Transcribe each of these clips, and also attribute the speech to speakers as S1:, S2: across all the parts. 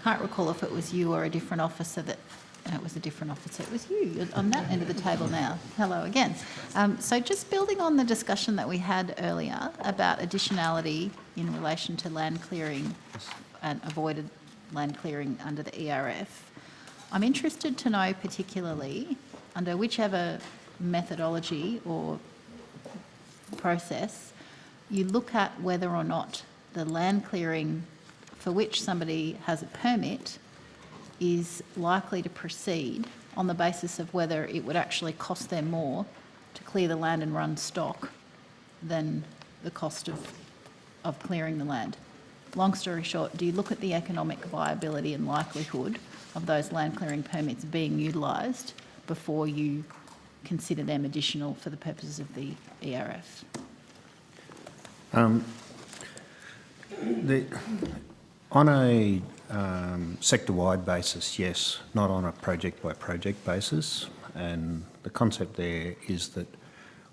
S1: can't recall if it was you or a different officer that, and it was a different officer, it was you on that end of the table now. Hello again. So just building on the discussion that we had earlier about additionality in relation to land clearing and avoided land clearing under the ERF, I'm interested to know particularly under whichever methodology or process you look at whether or not the land clearing for which somebody has a permit is likely to proceed on the basis of whether it would actually cost them more to clear the land and run stock than the cost of clearing the land. Long story short, do you look at the economic viability and likelihood of those land clearing permits being utilised before you consider them additional for the purposes of the ERF?
S2: On a sector-wide basis, yes, not on a project-by-project basis. And the concept there is that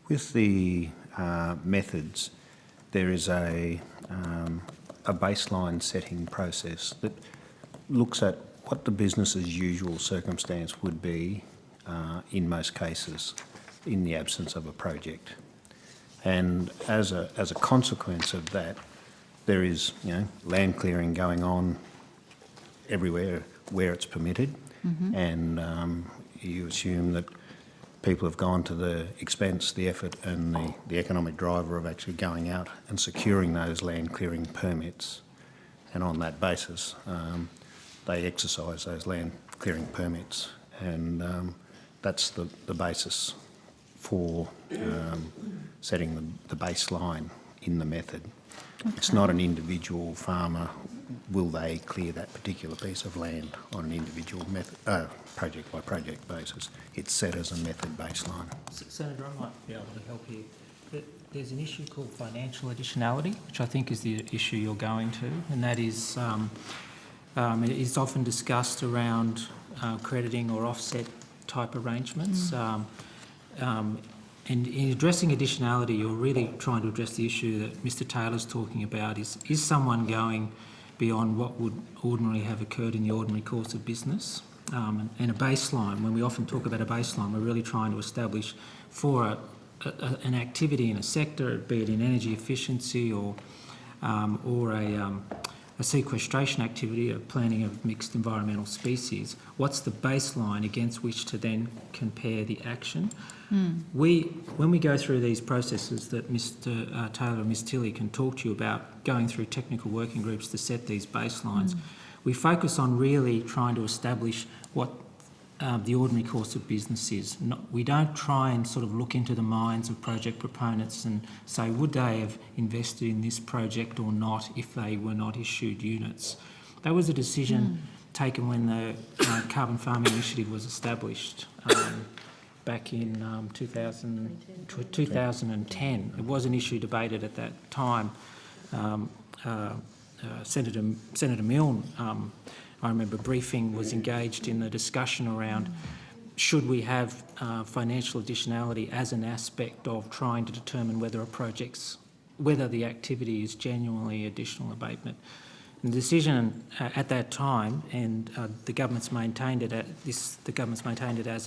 S2: with the methods, there is a baseline setting process that looks at what the business's usual circumstance would be in most cases in the absence of a project. And as a consequence of that, there is, land clearing going on everywhere where it's permitted, and you assume that people have gone to the expense, the effort and the economic driver of actually going out and securing those land clearing permits, and on that basis they exercise those land clearing permits, and that's the basis for setting the baseline in the method. Okay. It's not an individual farmer, will they clear that particular piece of land on an individual method, project by project basis. It's set as a method baseline.
S3: Senator, I might be able to help you. There's an issue called financial additionality, which I think is the issue you're going to, and that is it is often discussed around crediting or offset type arrangements. And in addressing additionality, you're really trying to address the issue that Mr Taylor's talking about, is someone going beyond what would ordinarily have occurred in the ordinary course of business? And a baseline, when we often talk about a baseline, we're really trying to establish for an activity in a sector, be it in energy efficiency or a sequestration activity, a planting of mixed environmental species, what's the baseline against which to then compare the action? When we go through these processes that Mr Taylor and Ms Tilley can talk to you about, going through technical working groups to set these baselines, we focus on really trying to establish what the ordinary course of business is. We don't try and sort of look into the minds of project proponents and say, would they have invested in this project or not if they were not issued units? That was a decision taken when the Carbon Farming Initiative was established back in 2010. It was an issue debated at that time. Senator Milne, I remember briefing, was engaged in the discussion around should we have financial additionality as an aspect of trying to determine whether whether the activity is genuinely additional abatement. And the decision at that time, and the government's maintained it as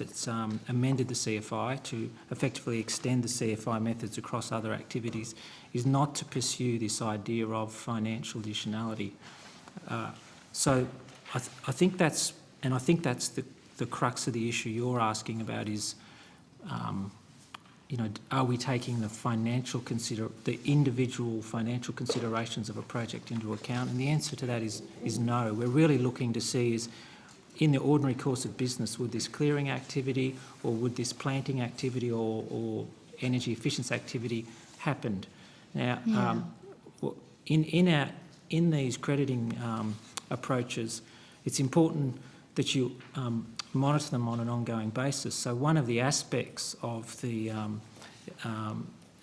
S3: it's amended the CFI to effectively extend the CFI methods across other activities, is not to pursue this idea of financial additionality. So I think that's the crux of the issue you're asking about is, are we taking the individual financial considerations of a project into account? And the answer to that is no. We're really looking to see is, in the ordinary course of business, would this clearing activity or would this planting activity or energy efficiency activity happen? Now, in these crediting approaches, it's important that you monitor them on an ongoing basis. So one of the aspects of the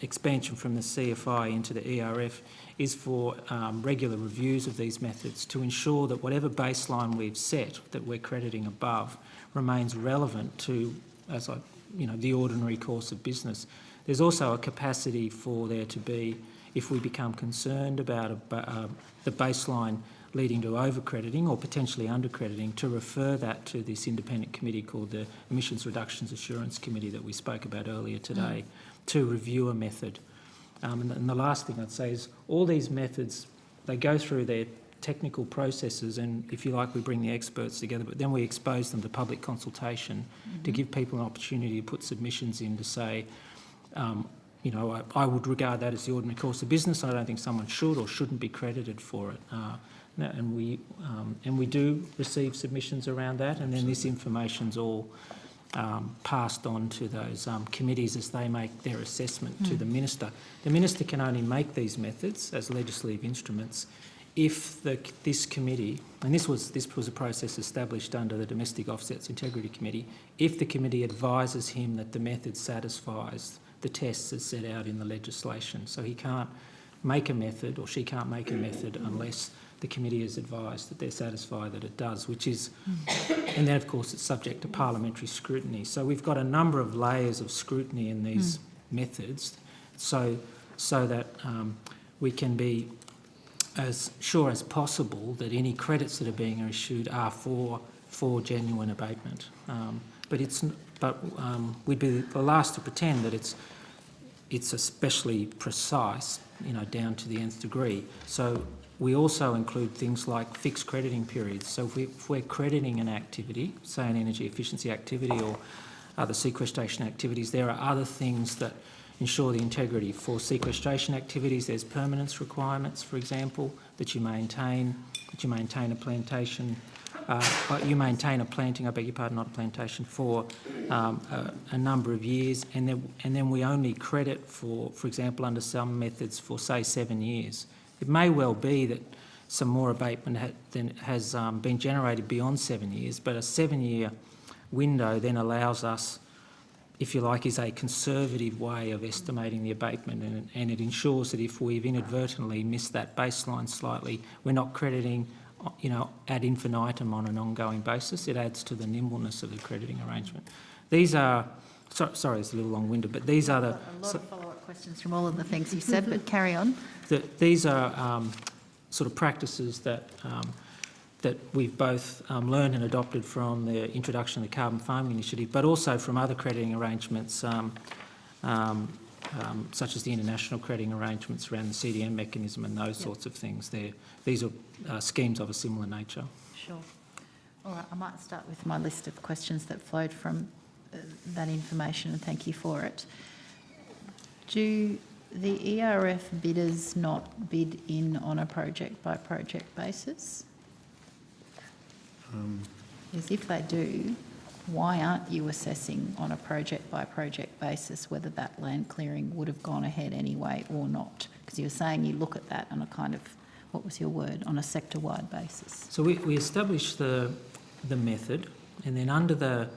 S3: expansion from the CFI into the ERF is for regular reviews of these methods to ensure that whatever baseline we've set that we're crediting above remains relevant to, the ordinary course of business. There's also a capacity for there to be, if we become concerned about the baseline leading to over-crediting or potentially under-crediting, to refer that to this independent committee called the Emissions Reductions Assurance Committee that we spoke about earlier today, to review a method. And the last thing I'd say is all these methods, they go through their technical processes, and if you like, we bring the experts together, but then we expose them to public consultation to give people an opportunity to put submissions in to say, you know, I would regard that as the ordinary course of business. I don't think someone should or shouldn't be credited for it. And we do receive submissions around that, and then this information's all passed on to those committees as they make their assessment to the Minister. The Minister can only make these methods as legislative instruments if this committee, and this was a process established under the Domestic Offsets Integrity Committee, if the committee advises him that the method satisfies the tests as set out in the legislation. So he can't make a method, or she can't make a method, unless the committee is advised that they're satisfied that it does, which is, and then of course it's subject to parliamentary scrutiny. So we've got a number of layers of scrutiny in these methods, so that we can be as sure as possible that any credits that are being issued are for genuine abatement. We'd be the last to pretend that it's especially precise, you know, down to the nth degree. So we also include things like fixed crediting periods. So if we're crediting an activity, say an energy efficiency activity or other sequestration activities, there are other things that ensure the integrity. For sequestration activities, there's permanence requirements, for example, that you maintain a plantation, you maintain a planting, I beg your pardon, not a plantation, for a number of years, and then we only credit for example, under some methods for, say, 7 years. It may well be that some more abatement has been generated beyond 7 years, but a 7-year window then allows us, if you like, is a conservative way of estimating the abatement, and it ensures that if we've inadvertently missed that baseline slightly, we're not crediting, you know, ad infinitum on an ongoing basis. It adds to the nimbleness of the crediting arrangement. These are, sorry, it's a little long-winded, but these are the...
S1: A lot of follow-up questions from all of the things you said, but carry on.
S3: These are sort of practices that we've both learned and adopted from the introduction of the Carbon Farming Initiative, but also from other crediting arrangements, such as the international crediting arrangements around the CDM mechanism and those sorts of things. These are schemes of a similar nature.
S1: Sure. All right, I might start with my list of questions that flowed from that information, and thank you for it. Do the ERF bidders not bid in on a project-by-project basis? Because if they do, why aren't you assessing on a project-by-project basis whether that land clearing would have gone ahead anyway or not? Because you were saying you look at that on a kind of, what was your word, on a sector-wide basis.
S3: So we established the method, and then under the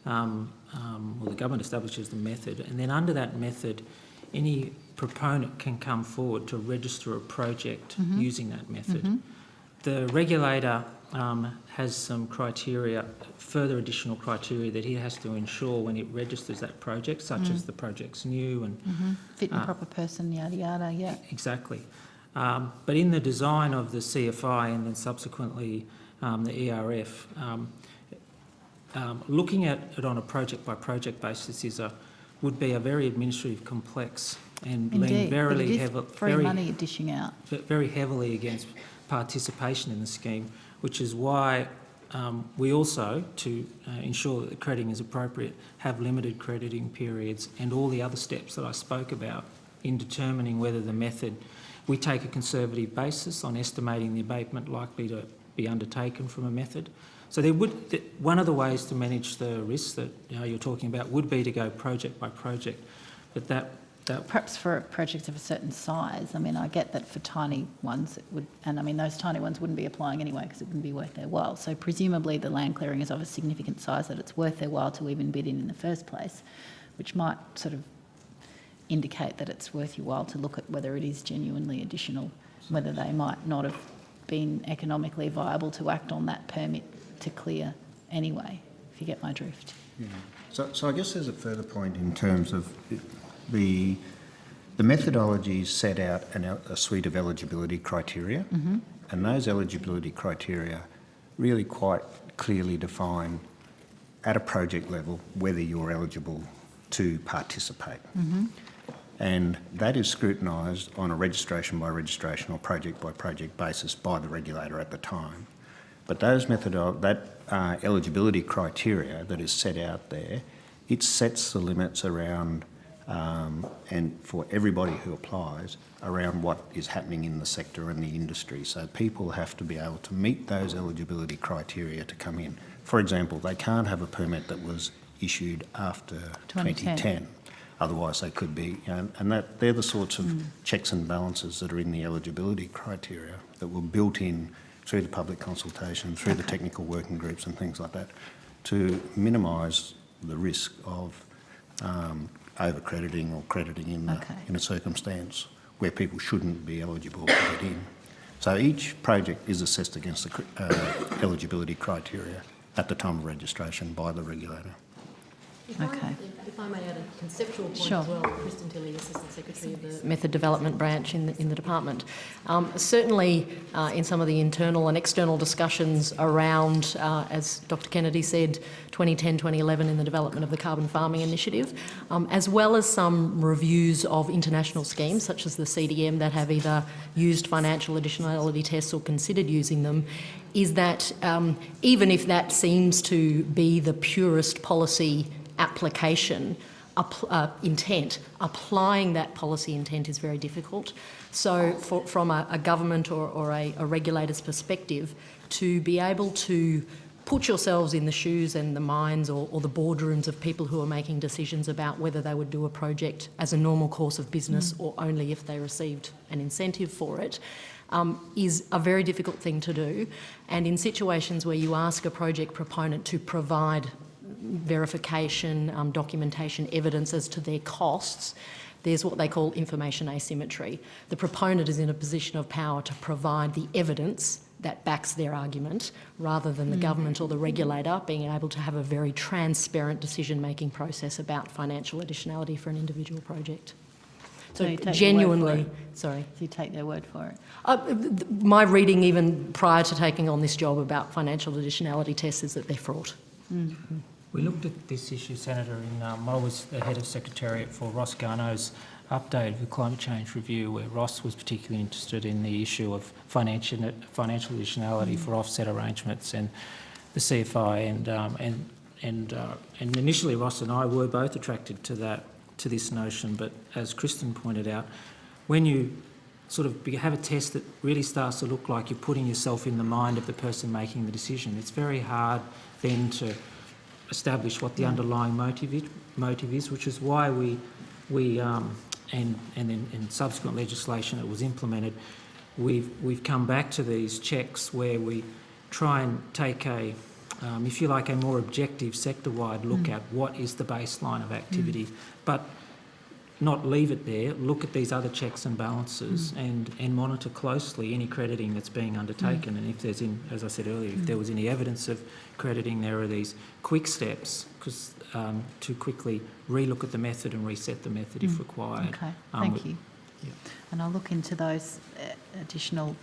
S3: government establishes the method, and then under that method, any proponent can come forward to register a project using that method. The regulator has some criteria, further additional criteria that he has to ensure when it registers that project, such as the project's new and...
S1: Fit and proper person, yada yada, yeah.
S3: Exactly. But in the design of the CFI and then subsequently the ERF, looking at it on a project-by-project basis would be a very administrative complex and lean very
S1: money dishing out.
S3: Very heavily against participation in the scheme, which is why we also, to ensure that the crediting is appropriate, have limited crediting periods and all the other steps that I spoke about in determining whether the method, we take a conservative basis on estimating the abatement likely to be undertaken from a method. So one of the ways to manage the risks that you're talking about would be to go project by project, but that
S1: perhaps for projects of a certain size. I mean, I get that for tiny ones it would, and I mean those tiny ones wouldn't be applying anyway because it wouldn't be worth their while. So presumably the land clearing is of a significant size that it's worth their while to even bid in the first place, which might sort of indicate that it's worth your while to look at whether it is genuinely additional, whether they might not have been economically viable to act on that permit to clear anyway, if you get my drift.
S2: Yeah. So I guess there's a further point in terms of the methodologies set out a suite of eligibility criteria, And those eligibility criteria really quite clearly define at a project level whether you're eligible to participate. And that is scrutinised on a registration by registration or project by project basis by the regulator at the time. But those eligibility criteria that is set out there, it sets the limits around, and for everybody who applies, around what is happening in the sector and the industry. So people have to be able to meet those eligibility criteria to come in. For example, they can't have a permit that was issued after 2010. Otherwise they could be, and they're the sorts of checks and balances that are in the eligibility criteria that were built in through the public consultation, through the technical working groups and things like that, to minimise the risk of over-crediting or crediting in a circumstance where people shouldn't be eligible to get in. So each project is assessed against the eligibility criteria at the time of registration by the regulator.
S4: If I may add a conceptual point
S1: Sure.
S4: as well, Kristen Tilley, Assistant Secretary of the Method Development Branch in the department. Certainly in some of the internal and external discussions around, as Dr Kennedy said, 2010, 2011 in the development of the Carbon Farming Initiative, as well as some reviews of international schemes such as the CDM that have either used financial additionality tests or considered using them, is that even if that seems to be the purest policy application intent, applying that policy intent is very difficult. So from a government or a regulator's perspective, to be able to put yourselves in the shoes and the minds or the boardrooms of people who are making decisions about whether they would do a project as a normal course of business or only if they received an incentive for it, is a very difficult thing to do. And in situations where you ask a project proponent to provide verification, documentation, evidence as to their costs, there's what they call information asymmetry. The proponent is in a position of power to provide the evidence that backs their argument, rather than the government or the regulator being able to have a very transparent decision-making process about financial additionality for an individual project.
S1: So you take
S4: genuinely,
S1: So you take their word for it?
S4: my reading even prior to taking on this job about financial additionality tests is that they're fraught.
S3: We looked at this issue, Senator, in I was the head of Secretariat for Ross Garneau's update of the Climate Change Review, where Ross was particularly interested in the issue of financial additionality for offset arrangements and the CFI, and initially Ross and I were both attracted to this notion, but as Kristen pointed out, when you sort of have a test that really starts to look like you're putting yourself in the mind of the person making the decision, it's very hard then to establish what the underlying motive is, which is why and then in subsequent legislation that was implemented, we've come back to these checks where we try and take if you like, a more objective sector-wide look at what is the baseline of activity, but not leave it there, look at these other checks and balances and monitor closely any crediting that's being undertaken. And if there's, as I said earlier, if there was any evidence of crediting, there are these quick steps to quickly relook at the method and reset the method if required.
S1: Okay, thank you.
S3: Yeah.
S1: And I'll look into those additional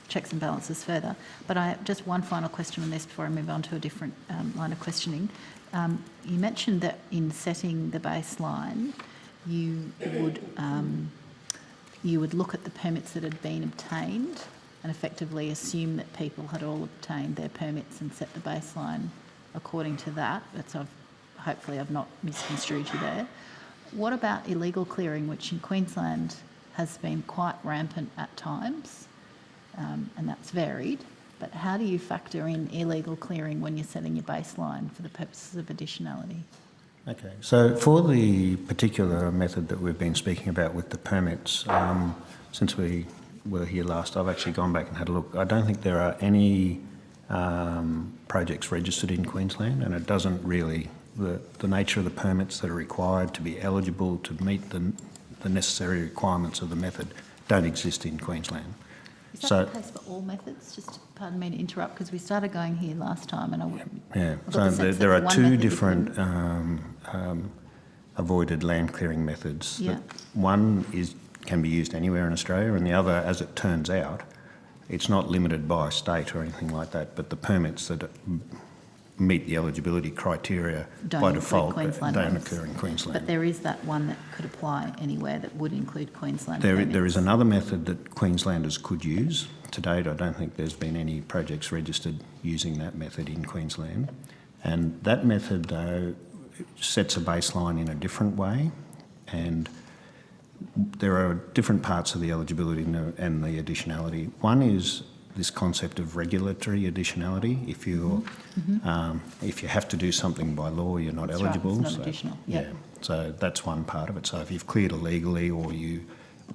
S1: checks and balances further. But I have just one final question on this before I move on to a different line of questioning. You mentioned that in setting the baseline, you would look at the permits that had been obtained and effectively assume that people had all obtained their permits and set the baseline according to that. Hopefully I've not misconstrued you there. What about illegal clearing, which in Queensland has been quite rampant at times, and that's varied, but how do you factor in illegal clearing when you're setting your baseline for the purposes of additionality?
S2: Okay, so for the particular method that we've been speaking about with the permits, since we were here last, I've actually gone back and had a look. I don't think there are any projects registered in Queensland, and it doesn't really, the nature of the permits that are required to be eligible to meet the necessary requirements of the method don't exist in Queensland.
S1: Is that the case for all methods? Just pardon me to interrupt, because we started going here last time and I wouldn't...
S2: Yeah, so there are two different avoided land clearing methods.
S1: Yeah.
S2: One can be used anywhere in Australia, and the other, as it turns out, it's not limited by state or anything like that, but the permits that meet the eligibility criteria
S1: Don't
S2: by
S1: include
S2: default
S1: Queensland
S2: don't
S1: ones.
S2: occur in Queensland.
S1: But there is that one that could apply anywhere that would include Queensland
S2: There
S1: permits.
S2: is another method that Queenslanders could use. To date, I don't think there's been any projects registered using that method in Queensland. And that method, though, sets a baseline in a different way, and there are different parts of the eligibility and the additionality. One is this concept of regulatory additionality. If you have to do something by law, you're not
S1: That's right,
S2: eligible.
S1: it's not additional. Yep.
S2: Yeah, so that's one part of it. So if you've cleared illegally or you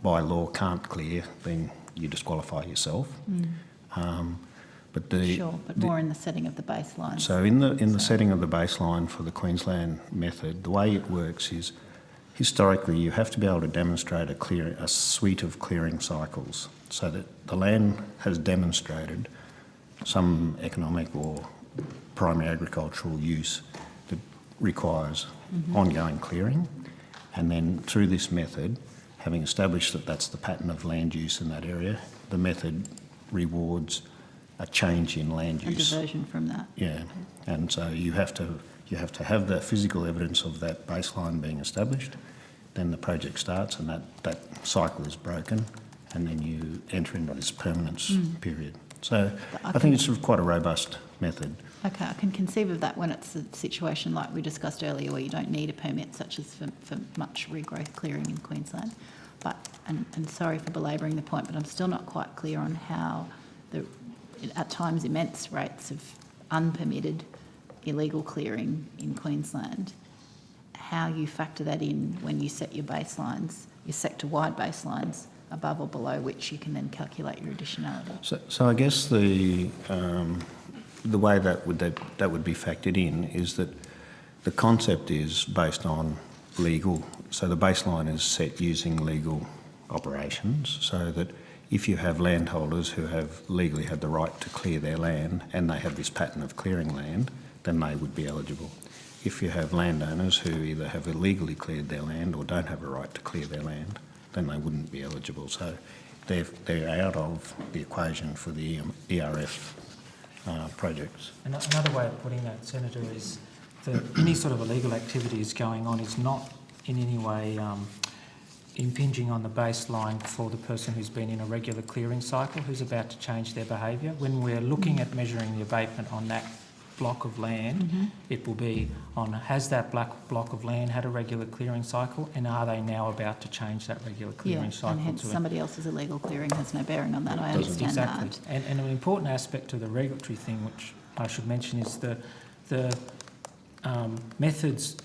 S2: by law can't clear, then you disqualify yourself.
S1: But more in the setting of the baseline.
S2: So in the setting of the baseline for the Queensland method, the way it works is historically you have to be able to demonstrate a suite of clearing cycles so that the land has demonstrated some economic or primary agricultural use that requires ongoing clearing. And then through this method, having established that that's the pattern of land use in that area, the method rewards a change in land
S1: A
S2: use.
S1: diversion from that.
S2: Yeah, and so you have to have the physical evidence of that baseline being established. Then the project starts, and that cycle is broken, and then you enter into this permanence period. So I think it's sort of quite a robust method.
S1: Okay, I can conceive of that when it's a situation like we discussed earlier where you don't need a permit, such as for much regrowth clearing in Queensland. But, and sorry for belabouring the point, but I'm still not quite clear on how the, at times, immense rates of unpermitted illegal clearing in Queensland, how you factor that in when you set your baselines, your sector-wide baselines, above or below which you can then calculate your additionality.
S2: So I guess the way that would be factored in is that the concept is based on legal. So the baseline is set using legal operations, so that if you have landholders who have legally had the right to clear their land and they have this pattern of clearing land, then they would be eligible. If you have landowners who either have illegally cleared their land or don't have a right to clear their land, then they wouldn't be eligible. So they're out of the equation for the ERF projects.
S3: Another way of putting that, Senator, is that any sort of illegal activity is going on is not in any way impinging on the baseline for the person who's been in a regular clearing cycle, who's about to change their behaviour. When we're looking at measuring the abatement on that block of land, it will be on has that block of land had a regular clearing cycle, and are they now about to change that regular clearing cycle?
S1: And hence somebody else's illegal clearing has no bearing on that. I understand that.
S3: And an important aspect to the regulatory thing, which I should mention, is the methods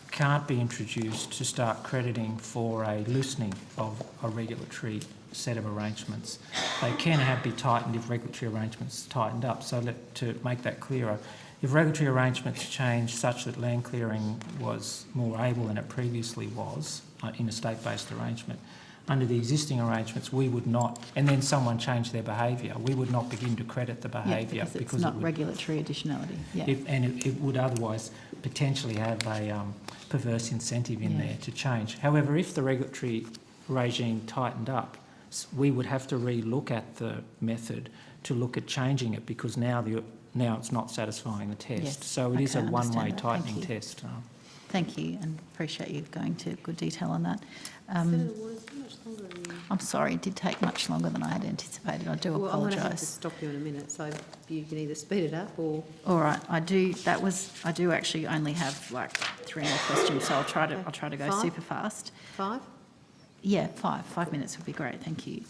S3: can't be introduced to start crediting for a loosening of a regulatory set of arrangements. They can be tightened if regulatory arrangements tightened up. So to make that clearer, if regulatory arrangements change such that land clearing was more able than it previously was in a state-based arrangement, under the existing arrangements we would not, and then someone changed their behaviour, we would not begin to credit the behaviour.
S1: Because it's not regulatory additionality.
S3: It would otherwise potentially have a perverse incentive in there to change. However, if the regulatory regime tightened up, we would have to re-look at the method to look at changing it, because now it's not satisfying the test.
S1: Yes.
S3: So it is a
S1: Okay, I
S3: one-way
S1: understand that.
S3: tightening test.
S1: Thank you, and appreciate you going to good detail on that.
S5: Senator Waters, how much longer are you?
S1: I'm sorry, it did take much longer than I had anticipated. I do
S5: Well, I'm going to have to
S1: apologise.
S5: stop you in a minute, so you can either speed it up or...
S1: All right, I do actually only have like 3 more questions, so I'll try to go
S5: 5?
S1: super fast.
S5: 5?
S1: Yeah, 5 minutes would be great, thank you.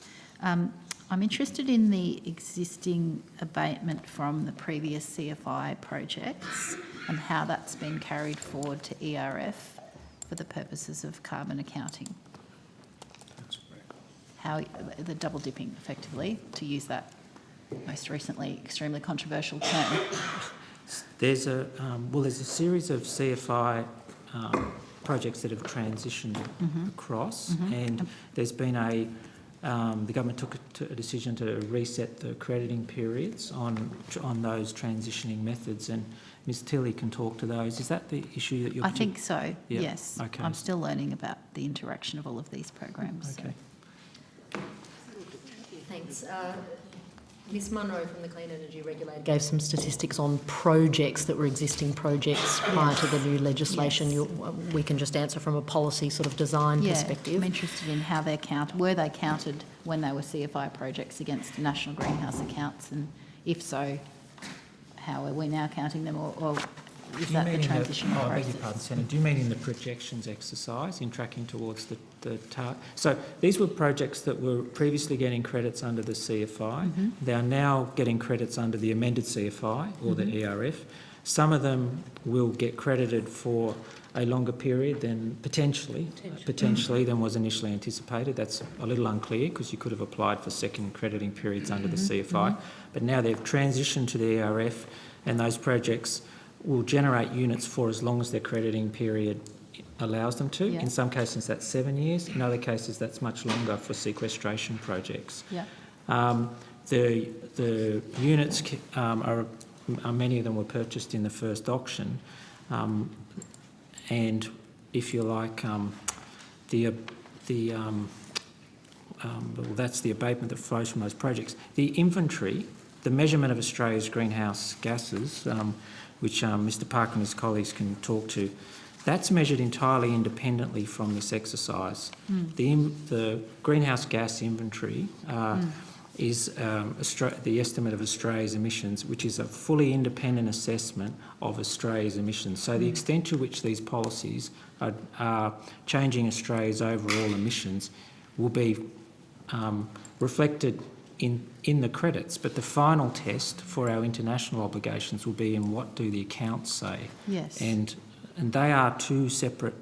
S1: I'm interested in the existing abatement from the previous CFI projects and how that's been carried forward to ERF for the purposes of carbon accounting. How the double dipping, effectively, to use that most recently extremely controversial term.
S3: There's a series of CFI projects that have transitioned across, and there's been the government took a decision to reset the crediting periods on those transitioning methods, and Ms Tilley can talk to those. Is that the issue that you're...
S1: I think so,
S3: Yeah.
S1: yes.
S3: Okay.
S1: I'm still learning about the interaction of all of these programs.
S3: Okay.
S4: Thanks. Ms Munro from the Clean Energy Regulator gave some statistics on projects that were existing projects prior to the new legislation.
S1: Yes.
S4: We can just answer from a policy sort of design
S1: Yeah,
S4: perspective.
S1: I'm interested in how they're counted. Were they counted when they were CFI projects against national greenhouse accounts? And if so, how are we now counting them, or is that the transitional
S3: I beg your
S1: process?
S3: pardon, Senator. Do you mean in the projections exercise in tracking towards the target? So these were projects that were previously getting credits under the CFI. They are now getting credits under the amended CFI or the ERF. Some of them will get credited for a longer period than potentially than was initially anticipated. That's a little unclear because you could have applied for second crediting periods under the CFI. But now they've transitioned to the ERF, and those projects will generate units for as long as their crediting period allows them to.
S1: Yeah.
S3: In some cases that's 7 years, in other cases that's much longer for sequestration projects.
S1: Yeah.
S3: The units are many of them were purchased in the first auction, and if you like, well, that's the abatement that flows from those projects. The inventory, the measurement of Australia's greenhouse gases, which Mr Parker and his colleagues can talk to, that's measured entirely independently from this exercise. The greenhouse gas inventory is the estimate of Australia's emissions, which is a fully independent assessment of Australia's emissions. So the extent to which these policies are changing Australia's overall emissions will be reflected in the credits, but the final test for our international obligations will be in what do the accounts say.
S1: Yes.
S3: And they are two separate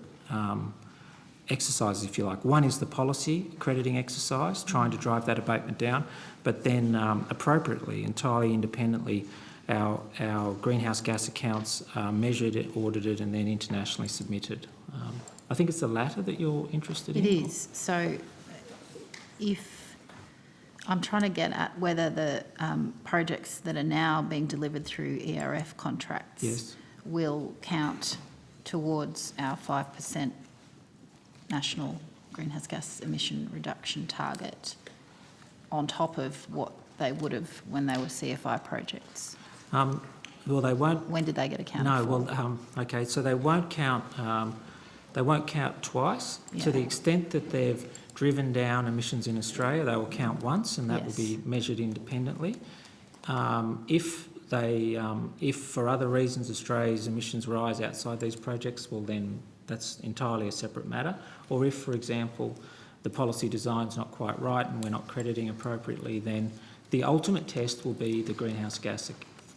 S3: exercises, if you like. One is the policy crediting exercise, trying to drive that abatement down, but then appropriately, entirely independently, our greenhouse gas accounts are measured, audited, and then internationally submitted. I think it's the latter that you're interested in.
S1: It is. So if I'm trying to get at whether the projects that are now being delivered through ERF contracts
S3: Yes.
S1: will count towards our 5% national greenhouse gas emission reduction target on top of what they would have when they were CFI projects.
S3: Well, they won't.
S1: When did they get accounted
S3: No,
S1: for?
S3: well, okay, so they won't count. They won't count twice. To the
S1: Yeah.
S3: extent that they've driven down emissions in Australia, they will count once, and that will
S1: Yes.
S3: be measured independently. If for other reasons Australia's emissions rise outside these projects, well then that's entirely a separate matter. Or if, for example, the policy design's not quite right and we're not crediting appropriately, then the ultimate test will be the greenhouse gas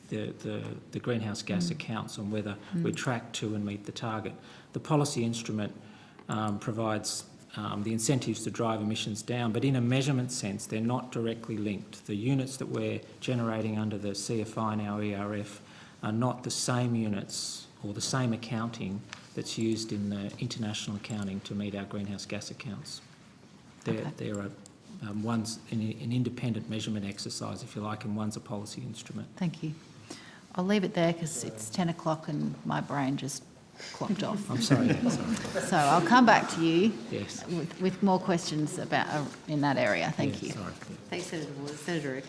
S3: the greenhouse gas accounts on whether we track to and meet the target. The policy instrument provides the incentives to drive emissions down, but in a measurement sense, they're not directly linked. The units that we're generating under the CFI and our ERF are not the same units or the same accounting that's used in the international accounting to meet our greenhouse gas accounts. There are one's an independent measurement exercise, if you like, and one's a policy instrument.
S1: Thank you. I'll leave it there because it's 10 o'clock and my brain just clocked off.
S3: I'm sorry.
S1: So I'll come back to you
S3: Yes.
S1: with more questions about in that area. Thank
S3: Yeah,
S1: you.
S3: sorry.
S5: Thanks, Senator Waters. Senator Urquhart.